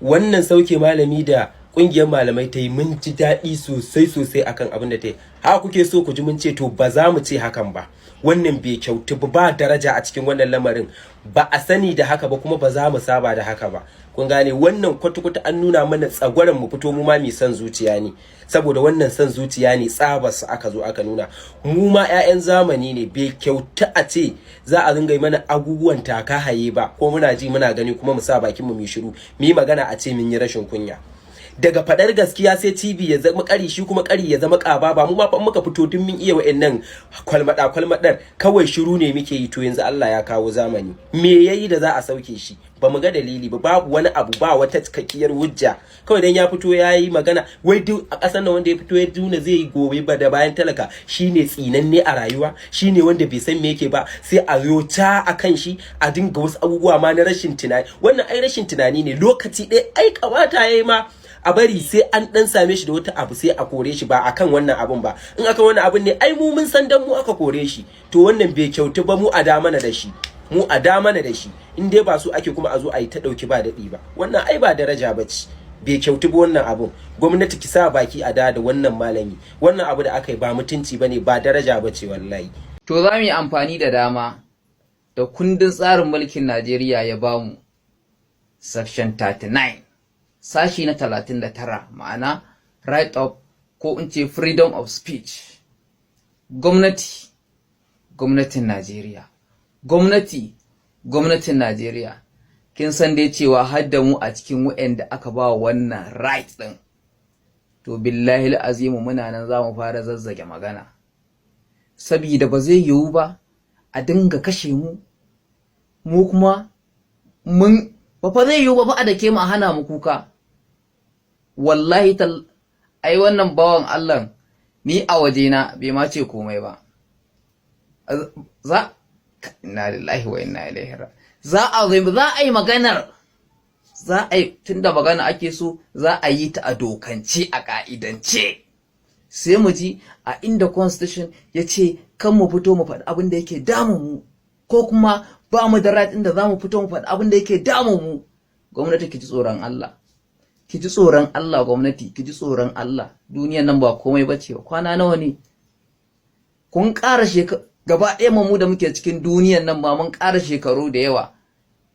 wannan sauke malami da kungiyar malamai ta yi mun ji daɗi sosai akan abin da ta yi. Haka kuke so ku ji mun ce to ba za mu ce hakan ba, wannan bai kyautu ba daraja a cikin wannan lamarin, ba a sani da haka ba kuma ba za mu saba da haka ba. Kun gane wannan kwata-kwata an nuna mana tsagwaron mu fito mu ma mai son zuciya ne, saboda wannan son zuciya ne tsabas aka zo aka nuna mu ma 'ya'yan zamani ne. Bai kyauta a ce za a ringa mana abubuwan taka haye ba, ko muna ji muna gani kuma mu sa bakin mu shiru mu yi magana a ce mun yi rashin kunya. Daga fadar gaskiya sai TV ya zama ƙari, shi kuma ƙari ya zama ƙaba. Ba mu ma fa muka fito tun mun iya wa'annan kwalmadar kawai shiru ne muke yi. To yanzu Allah ya kawo zamani, me yayi da za a sauke shi? Ba mu ga dalili ba, babu wani abu, ba wata cikakkiyar hujja. Kawai dan ya fito ya yi magana wai duk a ƙasar nan wanda ya fito ya duna zai yi gobe ba da bayan talaka shine tsinanne a rayuwa, shine wanda bai san me yake ba, sai a yota akan shi a dinga wasu abubuwa ma na rashin tunani. Wannan ai rashin tunani ne. Lokaci ɗaya ai kamata yayi ma a bari sai an dan same shi da wata abu sai a kore shi, ba akan wannan abun ba. In akan wannan abun ne ai mu mun san dan mu aka kore shi. To wannan bai kyautu ba, mu a da mana da shi, mu a da mana da shi. In dai ba su ake kuma a zo a yi ta dauki ba dadi ba, wannan ai ba daraja bace, bai kyautu ba wannan abun. Gwamnati ki sa baki a da wannan malami, wannan abu da aka yi ba mutunci bane, ba daraja bace wallahi. To za mu yi amfani da dama da kundin tsarin mulkin Najeriya ya bamu section 39 sashi na 39, ma'ana right of, ko in ce freedom of speech. Gwamnatin Najeriya, gwamnatin Najeriya, kin san dai cewa har da mu a cikin waɗanda aka ba wannan right din. To billahi al'azimu muna nan za mu fara zazzage magana, saboda ba zai yiwu ba a dinga kashe mu kuma ba fa zai yiwu ba a dake mu a hana mu kuka. Wallahi ai wannan bawan Allah ni a wajena bai ma ce komai ba. Inna lillahi wa inna ilaihi raji'un. Za a yi maganar, tunda magana ake so za a yi ta a dokance, a ka'idance. Sai mu ji a inda constitution ya ce kan mu fito mu faɗi abin da yake damun mu, ko kuma ba mu da right inda za mu fito mu faɗi abin da yake damun mu. Gwamnati ki ji tsoron Allah, ki ji tsoron Allah. Gwamnati ki ji tsoron Allah. Duniyan nan ba komai bace ba. Kwana nawa ne kun ƙara gaba ɗaya mu da muke cikin duniyan nan ba mun ƙara shekaru da yawa,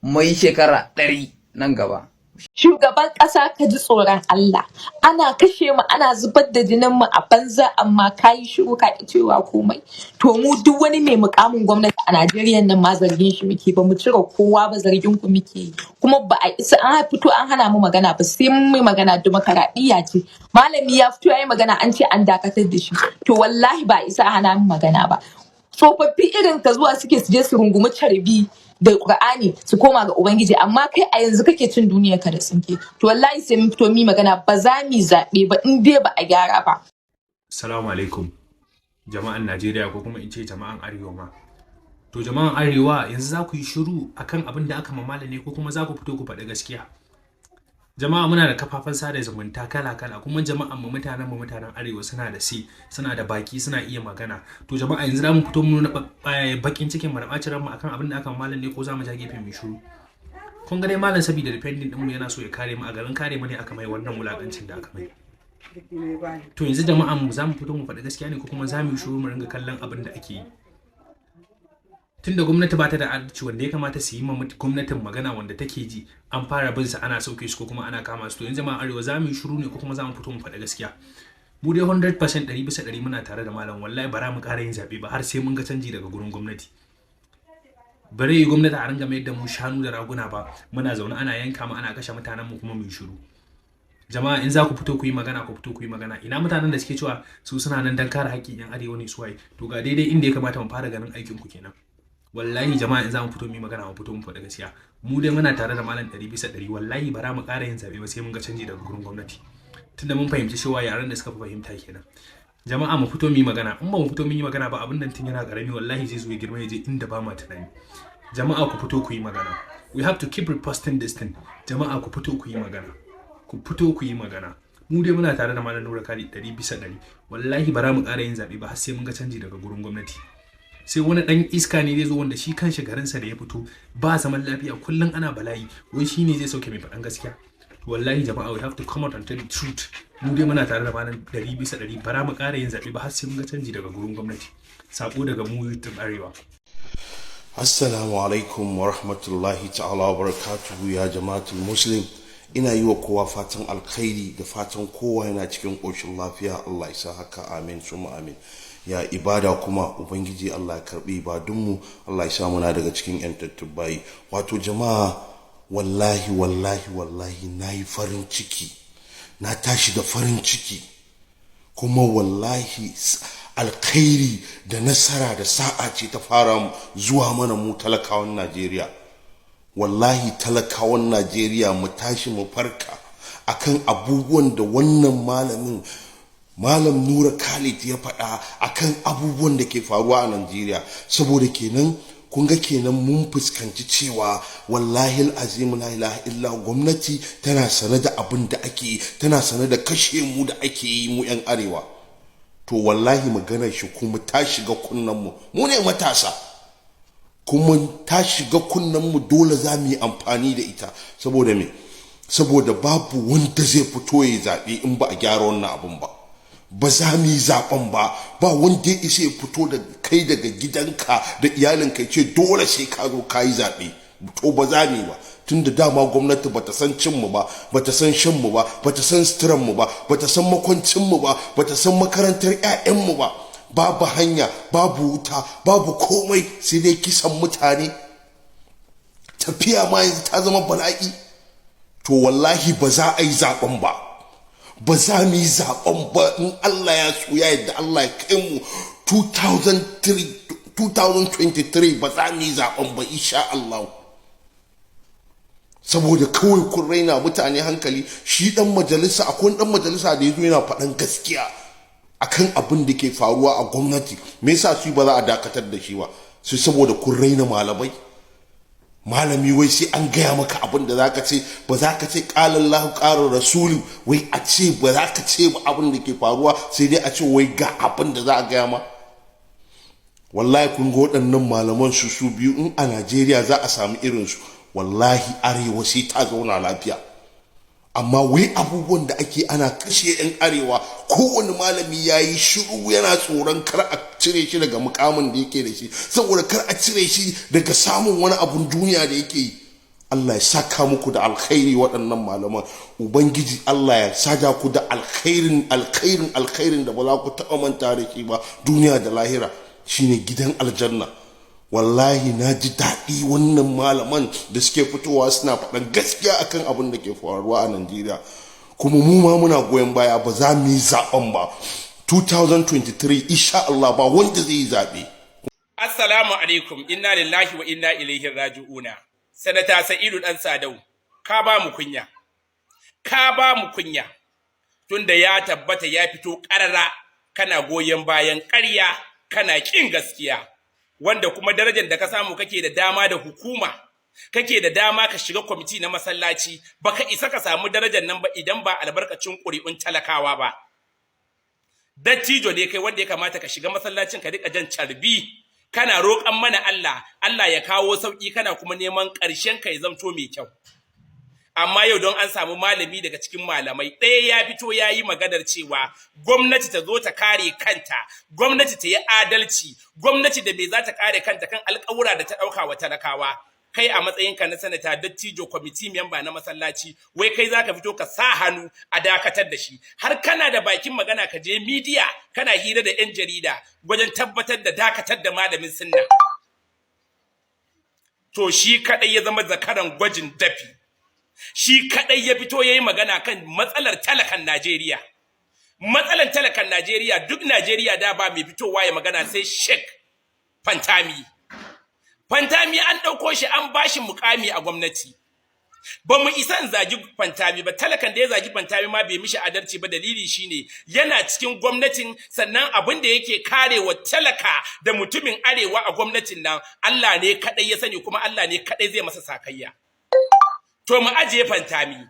mai shekara 100 nan gaba. Shugaban ƙasa ka ji tsoron Allah. Ana kashe mu, ana zubar da jinin mu a banza, amma kayi shiru ka ki cewa komai. To mu duk wani mai mukamin gwamnati a Najeriya nan ma zargin shi muke, ba mu cire kowa ba, zargin ku muke yi. Kuma ba a isa an fito an hana mu magana ba, sai mun mai magana. Dimokuraɗiyya ce. Malami ya fito yayi magana an ce an dakatar da shi. To wallahi ba a isa a hana mu magana ba. Tsofaffi irin ka zuwa suke su je su rungumi carbi da Qur'ani su koma ga Ubangiji, amma kai a yanzu kake cin duniyar ka da tsinke. To wallahi sai mun fito mi magana, ba za mu zaɓe ba in dai ba a gyara ba. Assalamu alaikum jama'an Najeriya, ko kuma in ce jama'an Arewa ma. To jama'an Arewa, yanzu za ku yi shiru akan abin da aka mamala ne, ko kuma za ku fito ku faɗi gaskiya? Jama'a, muna da kafafen sada zumunta kala-kala, kuma jama'an mu mutanen Arewa suna da suna da baki, suna iya magana. To jama'a, yanzu za mu fito mu nuna bakin cikin mu da bacin ranmu akan abin da aka malam ne, ko za mu ja gefe mu shiru? Kun ga dai malam saboda defending din mu yana so ya kare mu, a garin kare mu ne aka mai wannan mulakancin da aka mai. To yanzu jama'an mu za mu fito mu faɗi gaskiya ne, ko kuma za mu yi shiru mu ringa kallon abin da ake yi? Tunda gwamnati ba ta da adalci, wanda ya kamata su yi ma gwamnatin magana wanda take ji an fara bin sa, ana sauke su ko kuma ana kama su. To yanzu jama'a Arewa, za mu yi shiru ne ko kuma za mu fito mu faɗi gaskiya? Mu dai 100% 100% muna tare da malam. Wallahi bara mu ƙara yin zaɓe ba har sai mun ga canji daga gurin gwamnati. Bare yi gwamnati a ringa mai da mu shanu da raguna ba, muna zaune ana yanka mu, ana kashe mutanen mu, kuma mu yi shiru. Jama'a, in za ku fito ku yi magana, ku fito ku yi magana. Ina mutanen da suke cewa su suna nan dan kare haƙƙin 'yan Arewa ne su waye? To ga daidai inda ya kamata mu fara ganin aikin ku kenan. Wallahi jama'a, in za mu fito mu yi magana, mu fito mu faɗi gaskiya. Mu dai muna tare da malam 100%. Wallahi bara mu ƙara yin zaɓe ba sai mun ga canji daga gurin gwamnati, tunda mun fahimci cewa yaran da suka fi fahimta kenan. Jama'a, mu fito mu yi magana. In ba mu fito mu yi magana ba, abin nan tun yana ƙarami wallahi zai zo ya girma ya je inda ba ma tunani. Jama'a, ku fito ku yi magana. We have to keep reposting this thing. Jama'a, ku fito ku yi magana. Ku fito ku yi magana. Mu dai muna tare da malam Nuru Khalid 100%. Wallahi bara mu ƙara yin zaɓe ba har sai mun ga canji daga gurin gwamnati. Sai wani dan iska ne zai zo wanda shi kanshi garinsa da ya fito ba zaman lafiya, kullun ana bala'i, wai shine zai sauke mai faɗan gaskiya? wallahi jama'a we have to come out and tell the truth. Mu dai muna tare da malam 100% bara mu ƙara yin zaɓe ba har sai mun ga canji daga gurin gwamnati. Sako daga mu YouTube Arewa. Assalamu alaikum wa rahmatullahi ta'ala wa barakatuhu ya jama'atul muslim. Ina yi wa kowa fatan alkhairi da fatan kowa yana cikin ƙoshin lafiya. Allah ya sa haka, amin summa amin. Ya ibada kuma ubangiji Allah ya karbi ibadunmu, Allah ya sa muna daga cikin yantattun bayi. Wato jama'a wallahi nayi farin ciki, na tashi da farin ciki, kuma wallahi alkhairi da nasara da sa'a ce ta fara zuwa mana mu talakawan Najeriya. Wallahi talakawan Najeriya mu tashi mu farka akan abubuwan da wannan Malam Nuru Khalid ya faɗa akan abubuwan da ke faruwa a Najeriya. Saboda kenan kun ga kenan mun fuskanci cewa wallahi alazim la ilaha illa gwamnati tana sane da abin da ake, tana sane da kashe mu da ake yi mu yan arewa. To wallahi maganar shi kuma ta shiga kunnen mu ne matasa, kuma ta shiga kunnen mu, dole za mu yi amfani da ita. Saboda me? Saboda babu wanda zai fito ya zaɓe in ba a gyara wannan abun ba. Ba za mu yi zaɓen ba wanda ya isa ya fito da kai daga gidanka da iyalinka ya ce dole sai ka zo ka yi zaɓe. To ba za mu yi ba, tun da dama gwamnati bata san cinmu ba, bata san shanmu ba, bata san suturanmu ba, bata san makwancinmu ba, bata san makarantar 'ya'yanmu ba. Babu hanya, babu wuta, babu komai, sai dai kisan mutane. Tafiya ma yanzu ta zama bala'i. To wallahi ba za a yi zaɓen ba, ba za mu yi zaɓen ba. In Allah ya so ya yadda Allah ya kai mu 2023 ba za mu yi zaɓen ba insha Allah. Saboda kawai kun raina mutane hankali. Shi dan majalisa, akwai dan majalisa da yazo yana faɗan gaskiya akan abin da ke faruwa a gwamnati. Me yasa su ba za a dakatar da shi ba? Su saboda kun raina malamai. Malami wai sai an gaya maka abin da zaka ce, ba za ka ce qala Allahu qala rasulu, wai a ce ba za ka ce ba abin da ke faruwa, sai dai a ce wai ga abin da za a gaya ma. Wallahi kun ga waɗannan malaman su biyu in a Najeriya za a samu irinsu, wallahi arewa sai ta zauna lafiya. Amma wai abubuwan da ake, ana kashe 'yan arewa, kowane malami ya yi shiru yana tsoron kar a cire shi daga mukamin da yake da shi, saboda kar a cire shi daga samun wani abun duniya da yake yi. Allah ya saka muku da alkhairi waɗannan malaman. Ubangiji Allah ya sada ku da alkhairin da ba za ku taɓa manta da shi ba duniya da lahira, shine gidan aljanna. Wallahi na ji daɗi wannan malaman da suke fitowa suna faɗan gaskiya akan abin da ke faruwa a Najeriya. Kuma mu ma muna goyon baya, ba za mu yi zaɓen ba 2023 insha Allah, ba wanda zai yi zaɓe. Assalamu alaikum, inna lillahi wa inna ilaihi raji'una. Sanata Sa'idu Ɗansadau, ka ba mu kunya. Tunda ya tabbata ya fito ƙarara kana goyon bayan ƙarya, kana ƙin gaskiya. Wanda kuma darajar da ka samu kake da dama da hukuma, kake da dama ka shiga kwamiti na masallaci, baka isa ka samu darajar nan ba idan ba albarkacin ƙuri'un talakawa ba. Dattijo ne kai wanda ya kamata ka shiga masallacin ka rika jan carbi, kana roƙan mana Allah ya kawo sauƙi, kana kuma neman ƙarshen ka ya zamto mai kyau. Amma yau don an samu malami daga cikin malamai ɗaya ya fito ya yi maganar cewa gwamnati ta zo ta kare kanta, gwamnati ta yi adalci, gwamnati da me za ta kare kanta kan alƙawura da ta ɗauka wa talakawa. Kai a matsayinka na sanata, dattijo, kwamiti memba na masallaci, wai kai za ka fito ka sa hannu a dakatar da shi, har kana da bakin magana ka je midiya kana hira da 'yan jarida wajen tabbatar da dakatar da malamin sunna. To shi kaɗai ya zama zakaran gwajin dafi. Shi kadai ya fito yayi magana kan matsalar talakan Najeriya. Matsalar talakan Najeriya, duk Najeriya da ba mai fitowa ya magana sai Sheikh Fantami. Fantami an dauko shi an bashi mukami a gwamnati. Ba mu isa in zagi Fantami ba, talakan da ya zagi Fantami ma bai mishi adalci ba. Dalili shine yana cikin gwamnatin, sannan abin da yake karewa talaka da mutumin arewa a gwamnatin nan Allah ne kadai ya sani, kuma Allah ne kadai zai masa sakayya. To mu ajiye Fantami,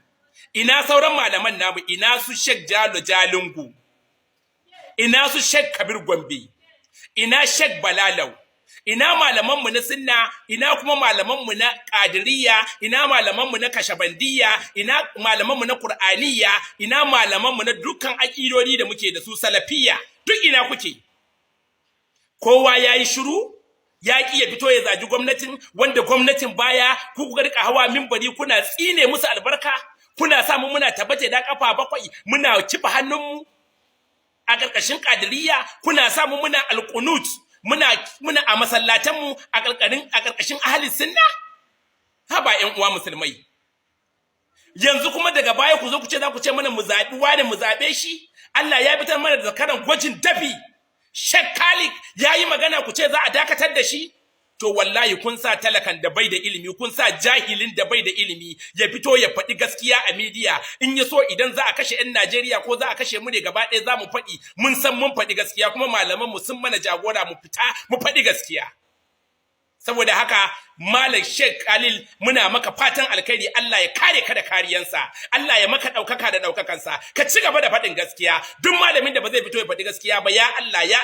ina sauran malaman namu, ina su Sheikh Jalo Jalingu, ina su Sheikh Kabir Gombe, ina Sheikh Balalau, ina malamanmu na sunna, ina kuma malamanmu na qadiriyya, ina malamanmu na kashabandiyya, ina malamanmu na qur'aniyya, ina malamanmu na dukkan aqidodi da muke da su salafiyya, duk ina kuke? Kowa yayi shiru, ya ki ya fito ya zaji gwamnatin, wanda gwamnatin baya ku kuka rika hawa minbari kuna tsine musu albarka, kuna sa mu muna tabbata da kafa bakwai muna kifa hannunmu a ƙarƙashin qadiriyya, kuna sa mu muna alqunut, muna a masallatanmu a ƙarƙashin ahli sunna. Haba ƴan uwa musulmai, yanzu kuma daga baya ku zo ku ce za ku ce mana mu zaɓi wani mu zaɓe shi. Allah ya fitar mana da zakaran gwajin dafi, Sheikh Khalid ya yi magana ku ce za a dakatar da shi. To wallahi kun sa talakan da bai da ilimi, kun sa jahilin da bai da ilimi ya fito ya faɗi gaskiya a media. In ya so idan za a kashe 'yan Najeriya ko za a kashe mu ne gaba ɗaya za mu faɗi, mun san mun faɗi gaskiya, kuma malaman mu sun mana jagora mu fita mu faɗi gaskiya. Saboda haka Malam Sheikh Khalil muna maka fatan alkhairi, Allah ya kare ka da kariyansa, Allah ya maka ɗaukaka da ɗaukakansa, ka ci gaba da faɗin gaskiya. Duk malamin da ba zai fito ya faɗi gaskiya ba, ya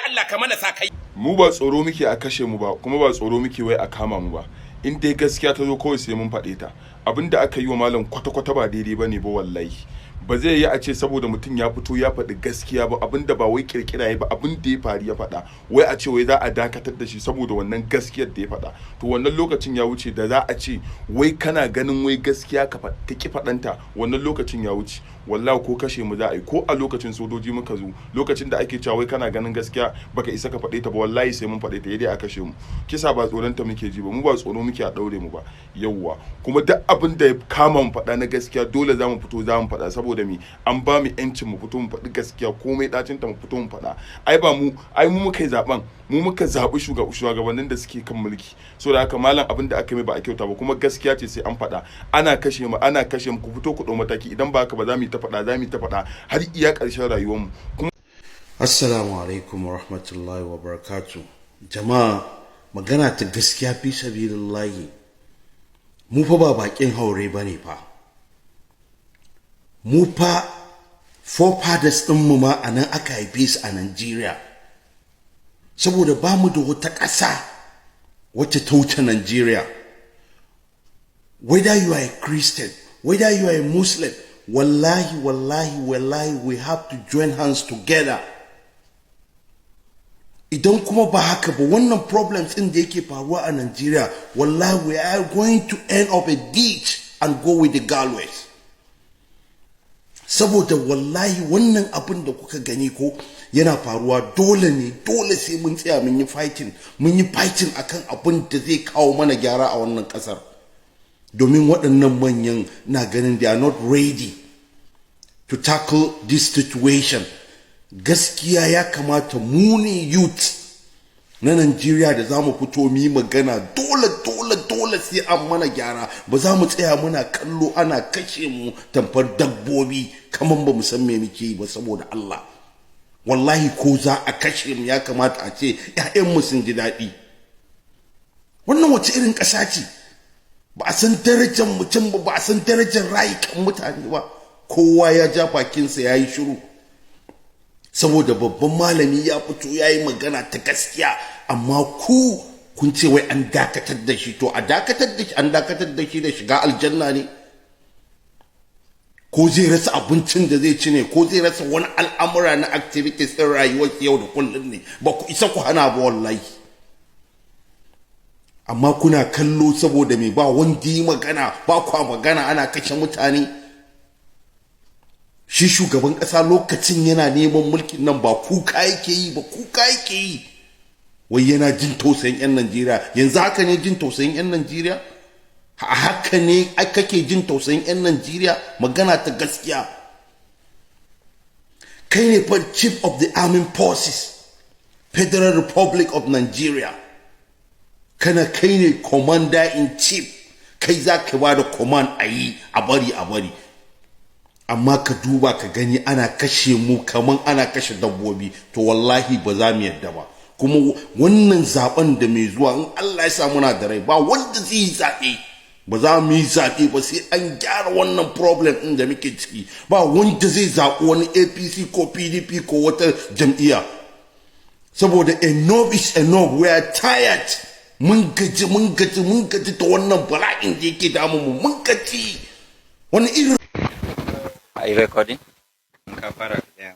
Allah ka mana sa kai. Mu ba tsoro muke a kashe mu ba, kuma ba tsoro muke wai a kama mu ba. In dai gaskiya ta zo kawai sai mun faɗe ta. Abinda aka yi wa malam kwata-kwata ba daidai bane ba wallahi. Ba zai yi a ce saboda mutum ya fito ya faɗi gaskiya ba, abinda ba wai kirkira ya ba, abin da ya faru ya faɗa, wai a ce wai za a dakatar da shi saboda wannan gaskiyar da ya faɗa. To wannan lokacin ya wuce da za a ce wai kana ganin wai gaskiya ka ki faɗanta, wannan lokacin ya wuce. Wallahi ko kashe mu za a yi, ko a lokacin sojoji muka zo, lokacin da ake cewa wai kana ganin gaskiya baka isa ka faɗe ta ba, wallahi sai mun faɗe ta, yadda a kashe mu. Kisa ba tsoron ta muke ji ba, mu ba tsoro muke a daure mu ba. Yawwa, kuma duk abin da ya kama mu faɗa na gaskiya dole za mu fito za mu faɗa, saboda mi an ba mu yancin mu fito mu faɗi gaskiya, komai dacin ta mu fito mu faɗa. Ai mu muka yi zaben, mu muka zaɓi shugabannin da suke kan mulki. So da haka malam abin da aka yi ba a kyauta ba, kuma gaskiya ce sai an faɗa. Ana kashe mu ku fito ku ɗau mataki, idan ba haka ba za mu ta faɗa har iya ƙarshen rayuwarmu. Assalamu alaikum wa rahmatullahi wa barakatuh. Jama'a, magana ta gaskiya fi sabilillahi, mu fa ba bakin haure bane fa. Mu fa forefathers ɗinmu ma a nan aka haife su a Najeriya, saboda ba mu da wata ƙasa wacce ta wuce Najeriya. Whether you are a Christian, whether you are a Muslim, wallahi we have to join hands together. Idan kuma ba haka ba, wannan problems ɗin da yake faruwa a Nigeria, wallahi we are going to end up a ditch and go with the gallows. Saboda wallahi wannan abin da kuka gani ko yana faruwa, dole sai mun tsaya mun yi fighting akan abin da zai kawo mana gyara a wannan kasar. Domin waɗannan manyan na ganin they are not ready to tackle this situation. Gaskiya ya kamata mu ne youth na Najeriya da za mu fito mu yi magana, dole sai an mana gyara. Ba za mu tsaya muna kallo ana kashe mu tamfar dabbobi kaman ba mu san me muke yi ba. Saboda Allah, wallahi ko za a kashe mu ya kamata a ce ƴaƴanmu sun ji daɗi. Wannan wace irin ƙasa ce? Ba a san darajar mutum ba, ba a san darajar rayukan mutane ba. Kowa ya ja bakinsa ya yi shiru saboda babban malami ya fito ya yi magana ta gaskiya, amma kun ce wai an dakatar da shi. To a dakatar da shi, an dakatar da shi da shiga aljanna ne? Ko zai rasa abincin da zai ci ne? Ko zai rasa wani al'amura na activities ɗin rayuwar yau da kullum ne? Ba ku isa ku hana ba wallahi. Amma kuna kallo saboda me ba wanda yi magana, ba kwa magana, ana kashe mutane. Shi shugaban ƙasa lokacin yana neman mulkin nan ba kuka yake yi. Wai yana jin tausayin 'yan Najeriya. Yanzu haka ne jin tausayin 'yan Najeriya? Haka ne kake jin tausayin 'yan Najeriya? Magana ta gaskiya. Kai ne fa Chief of the Armed Forces, Federal Republic of Nigeria. Kai ne Commander in Chief. Kai za ka ba da command a bari. Amma ka duba ka gani ana kashe mu kaman ana kashe dabbobi. To wallahi ba za mu yadda ba. Kuma wannan zaben da mai zuwa, in Allah ya sa muna da rai, ba wanda zai yi zaɓe. Ba za mu yi zaɓe ba sai an gyara wannan problem ɗin da muke ciki. Ba wanda zai zaɓi wani APC ko PDP ko wata jam'iyya. Saboda enough is enough. We are tired. mun gaji da wannan bala'in da yake damu mu, mun gaji. Wani irin Are you recording? Ka fara ɗaya.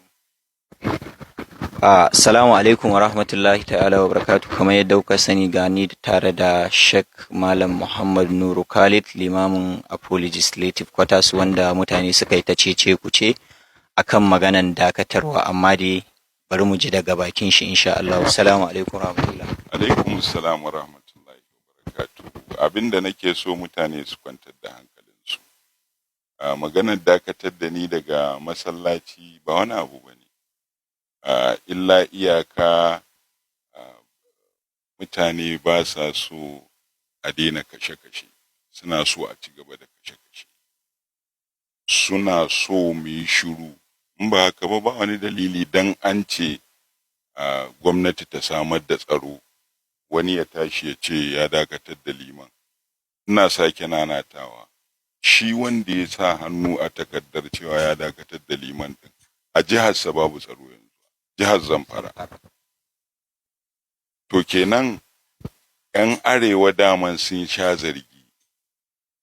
Assalamu alaikum wa rahmatullahi ta'ala wa barakatuh. Kamar yadda kuka sani gani tare da Sheikh Malam Muhammad Nuru Khalid, limamin Apo Legislative Quarters, wanda mutane suka yi ta cece kuce akan maganan dakatarwa, amma dai bari mu ji daga bakin shi insha Allah. Assalamu alaikum wa rahmatullahi. Alaikum assalam wa rahmatullahi wa barakatuh. Abinda nake so mutane su kwantar da hankalinsu. Maganar dakatar da ni daga masallaci ba wani abu bane. Illa iyaka mutane ba sa so a daina kashe-kashe, suna so a ci gaba da kashe-kashe, suna so mu yi shiru. In ba haka ba wani dalili dan an ce gwamnati ta samar da tsaro wani ya tashi ya ce ya dakatar da liman. Ina sake nanatawa, shi wanda ya sa hannu a takardar cewa ya dakatar da liman din a jiharsa babu tsaro yanzu, jihar Zamfara. To kenan 'yan arewa daman sun sha zargi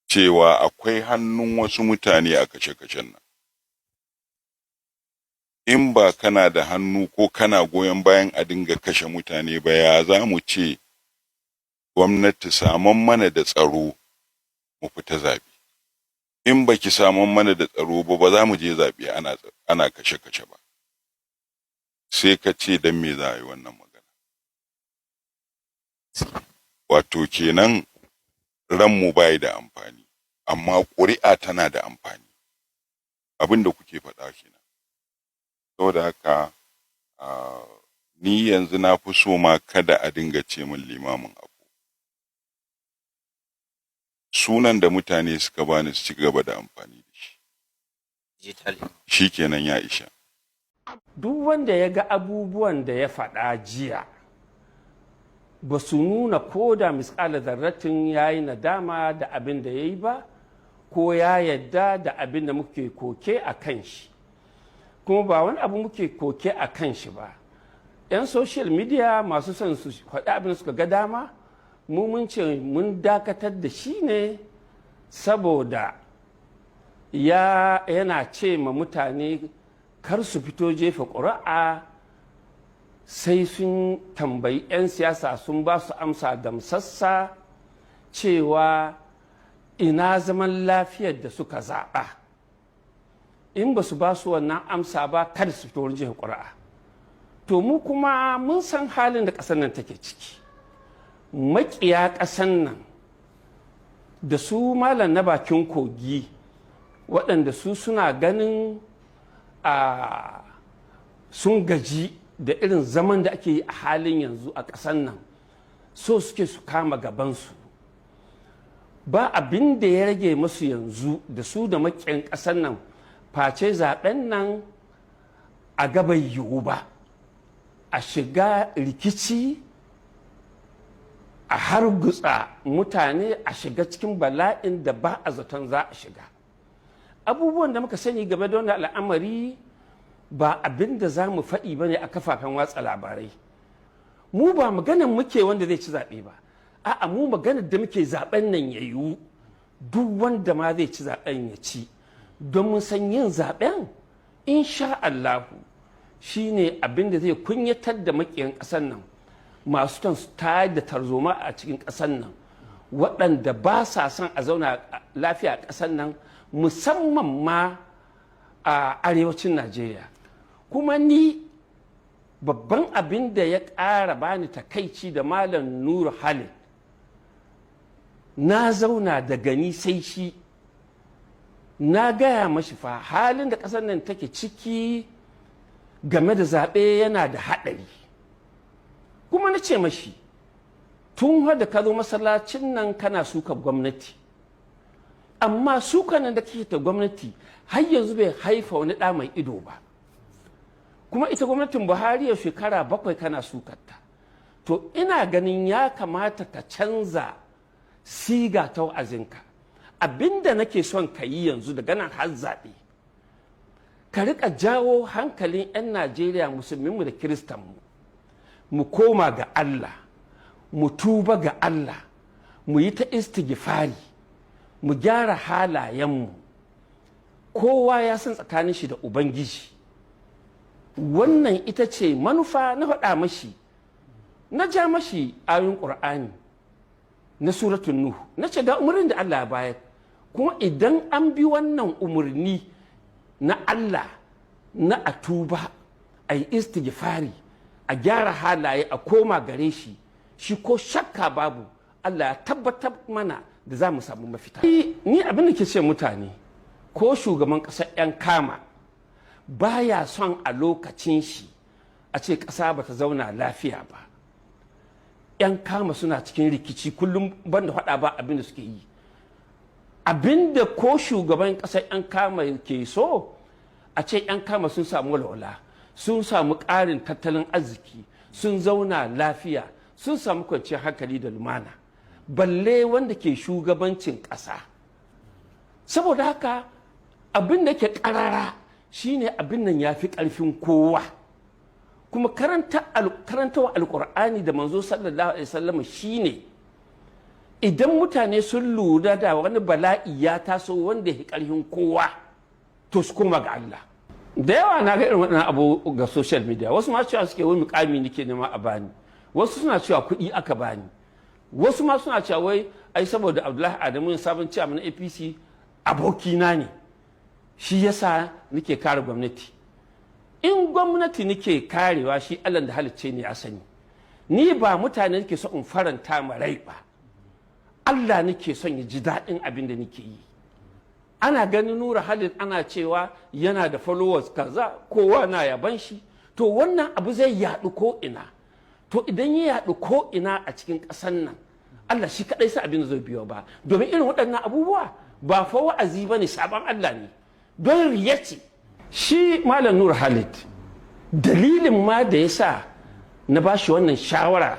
cewa akwai hannun wasu mutane a kashe-kashen nan. In ba kana da hannu ko kana goyon bayan a dinga kashe mutane ba, ya za mu ce gwamnati saman mana da tsaro mu fita zaɓe? In ba ki saman mana da tsaro ba za mu je zaɓe ana kashe-kashe ba. Sai ka ce don me za a yi wannan magana? Wato kenan ranmu bai da amfani, amma ƙuri'a tana da amfani. Abin da kuke faɗa kenan. Saboda haka ni yanzu na fi so ma kada a dinga ce min limamin Apo. Sunan da mutane suka bani su ci gaba da amfani da shi. Shi kenan ya isha. Duk wanda ya ga abubuwan da ya faɗa jiya ba su nuna ko da misƙala zarratin ya yi nadama da abin da ya yi ba, ko ya yadda da abin da muke koke a kan shi. Kuma ba wani abu muke koke a kan shi ba. 'Yan social media masu son su faɗi abin da suka ga dama, mu mun ce mun dakatar da shi ne saboda yana ce ma mutane kar su fito jefa ƙuri'a sai sun tambayi 'yan siyasa sun ba su amsa gamsassa cewa ina zaman lafiyar da suka zaɓa. In ba su ba su wannan amsa ba kada su fito wurin jefa ƙuri'a. To mu kuma mun san halin da ƙasar nan take ciki. Maƙiya ƙasar nan da su malam na bakin kogi, waɗanda su suna ganin sun gaji da irin zaman da ake yi a halin yanzu a ƙasar nan, so suke su kama gabansu. Ba abin da ya rage masu yanzu da su da maƙiyan ƙasar nan face zaɓen nan a gaban yiwu ba, a shiga rikici, a hargutsa mutane, a shiga cikin bala'in da ba a zaton za a shiga. Abubuwan da muka sani game da wannan al'amari ba abin da za mu faɗi ba ne a kafafen watsa labarai. Mu ba maganan muke wanda zai ci zaɓe ba, a'a mu maganar da muke zaɓen nan ya yiwu, duk wanda ma zai ci zaɓen ya ci, don mun san yin zaɓen insha Allahu shi ne abin da zai kunyatar da maƙiyan ƙasar nan, masu ton su tayar da tarzoma a cikin ƙasar nan, waɗanda ba sa son a zauna lafiya a ƙasar nan, musamman ma a arewacin Najeriya. Kuma ni babban abin da ya ƙara bani takaici da Malam Nuru Khalid, na zauna da gani sai shi, na gaya mashi fa halin da ƙasar nan take ciki game da zaɓe yana da haɗari. Kuma na ce mashi, tun da ka zo masallacin nan kana suka gwamnati, amma suka nan da kake ta gwamnati har yanzu bai haifa wani ɗa mai ido ba. Kuma ita gwamnatin Buhari ya shekara 7 kana sukarta. To ina ganin ya kamata ka canza siga ta wa'azinka. Abinda nake son ka yi yanzu daga nan har zaɓe, ka riƙa jawo hankalin 'yan Najeriya, musulminmu da kiristanmu, mu koma ga Allah, mu tuba ga Allah, mu yi ta istighfari, mu gyara halayenmu. Kowa ya san tsakanin shi da Ubangiji. Wannan ita ce manufa na faɗa mashi, na ja mashi ayoyin ƙur'ani na suratun Nuhu, na ce ga umarnin da Allah ya bayar, kuma idan an bi wannan umarni na Allah na a tuba, a yi istighfari, a gyara halaye, a koma gare shi, shi ko shakka babu Allah ya tabbatar mana da za mu samu mafita. Ni abin da ke ce mutane, ko shugaban ƙasar 'yan kama baya son a lokacin shi a ce ƙasa ba ta zauna lafiya ba. 'Yan kama suna cikin rikici kullum banda faɗa ba abin da suke yi. Abin da ko shugaban ƙasar 'yan kama ke so a ce 'yan kama sun samu walwala, sun samu ƙarin tattalin arziki, sun zauna lafiya, sun samu kwanciyar hankali da lumana, balle wanda ke shugabancin ƙasa. Saboda haka abin da ke ƙarara shine abin nan ya fi ƙarfin kowa, kuma karantawa alƙur'ani da manzo sallallahu alaihi wasallam shine idan mutane sun lura da wani bala'i ya taso wanda ya fi ƙarfin kowa, to su koma ga Allah. Da yawa na ga irin waɗannan abu ga social media, wasu ma cewa suke wai mukami nake nema a bani, wasu suna cewa kuɗi aka bani, wasu ma suna cewa wai ai saboda Abdullahi Adamu sabon ciyaman APC abokina ne, shi yasa nake kare gwamnati. In gwamnati nake karewa, shi Allah da halicce ne ya sani. Ni ba mutane nake so in faranta ma rai ba, Allah nake son ya ji daɗin abin da nake yi. Ana ganin Nuru Khalid ana cewa yana da followers kaza, kowa na yaban shi, to wannan abu zai yaɗu ko ina. To idan ya yaɗu ko ina a cikin ƙasar nan, Allah shi kaɗai sa abin da zai biyo ba, domin irin waɗannan abubuwa ba fa wa'azi ba ne, sabon Allah ne, don riya ce. Shi Malam Nuru Khalid, dalilin ma da ya sa na ba shi wannan shawara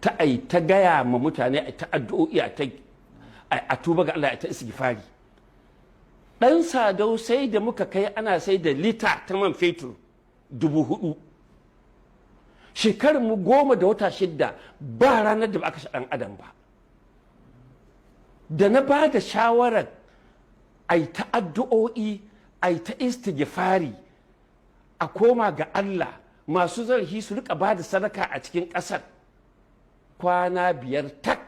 ta ai ta gaya ma mutane a ta addu'o'i a tuba ga Allah, a ta istighfari. Ɗansadau sai da muka kai ana sai da lita ta man fetur 4,000. Shekarun mu 10 da wata 6 ba ranar da ba aka sha ɗan adam ba. Da na ba da shawarar ai ta addu'o'i, ai ta istighfari, a koma ga Allah, masu zarafi su rika ba da sadaka a cikin ƙasar, kwana 5 tak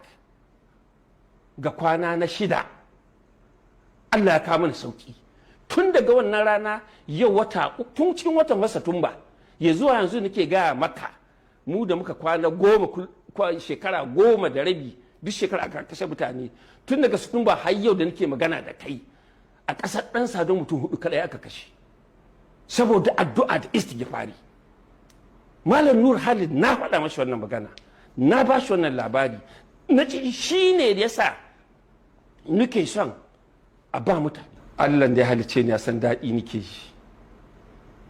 ga kwana na 6 Allah ya kawo mana sauki. Tun daga wannan rana yau tun cikin watan Satumba ya zuwa yanzu nake gaya maka, mu da muka kwana 10 shekara 10 da rabi, duk shekara aka kashe mutane, tun daga Satumba har yau da nake magana da kai, a ƙasar Ɗansadau mutum 4 kaɗai aka kashe saboda addu'a da istighfari. Malam Nuru Khalid na faɗa mashi wannan magana, na ba shi wannan labari, na ce shi ne da yasa nake son a ba mutane. Allah da ya halice ni ya san daɗi nake ji,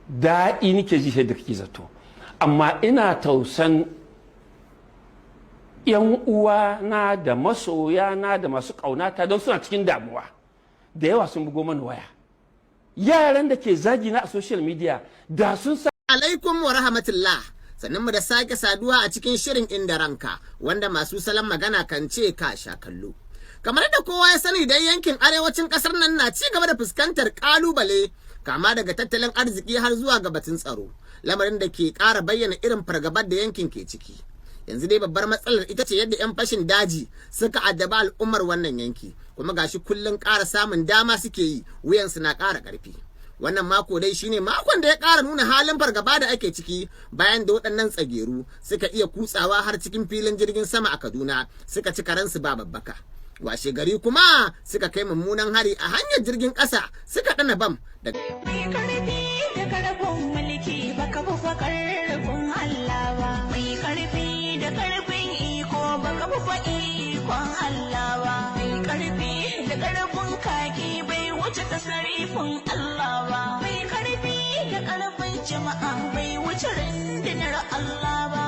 daɗi nake ji yadda kake zato, amma ina tausan 'yan uwana da masoyana da masu ƙaunata don suna cikin damuwa. Da yawa sun bugo mana waya, yaran da ke zagi na a social media da sun sa. Alaikum wa rahmatullah, sannan mu da sake saduwa a cikin shirin Inda Ranka, wanda masu salon magana kan ce ka sha kallo. Kamar da kowa ya sani dai, yankin arewacin kasar nan na ci gaba da fuskantar kalubale, kama daga tattalin arziki har zuwa ga batun tsaro, lamarin da ke ƙara bayyana irin fargabar da yankin ke ciki. Yanzu dai babbar matsalar ita ce yadda 'yan fashin daji suka addaba al'ummar wannan yanki, kuma gashi kullum ƙara samun dama suke yi, wuyansu na ƙara ƙarfi. Wannan mako dai shine makon da ya ƙara nuna halin fargaba da ake ciki, bayan da waɗannan tsageru suka iya kutsawa har cikin filin jirgin sama a Kaduna, suka ci karansu ba babbaka. Washe gari kuma suka kai mummunan hari a hanyar jirgin ƙasa, suka ɗana bam da mai karfi da karfin mulki baka bufa karfin Allah ba, mai karfi da karfin iko baka bufa ikon Allah ba, mai karfi da karfin kaki bai wuce tasarifin Allah ba, mai karfi da karfin jama'a bai wuce rundunar Allah ba.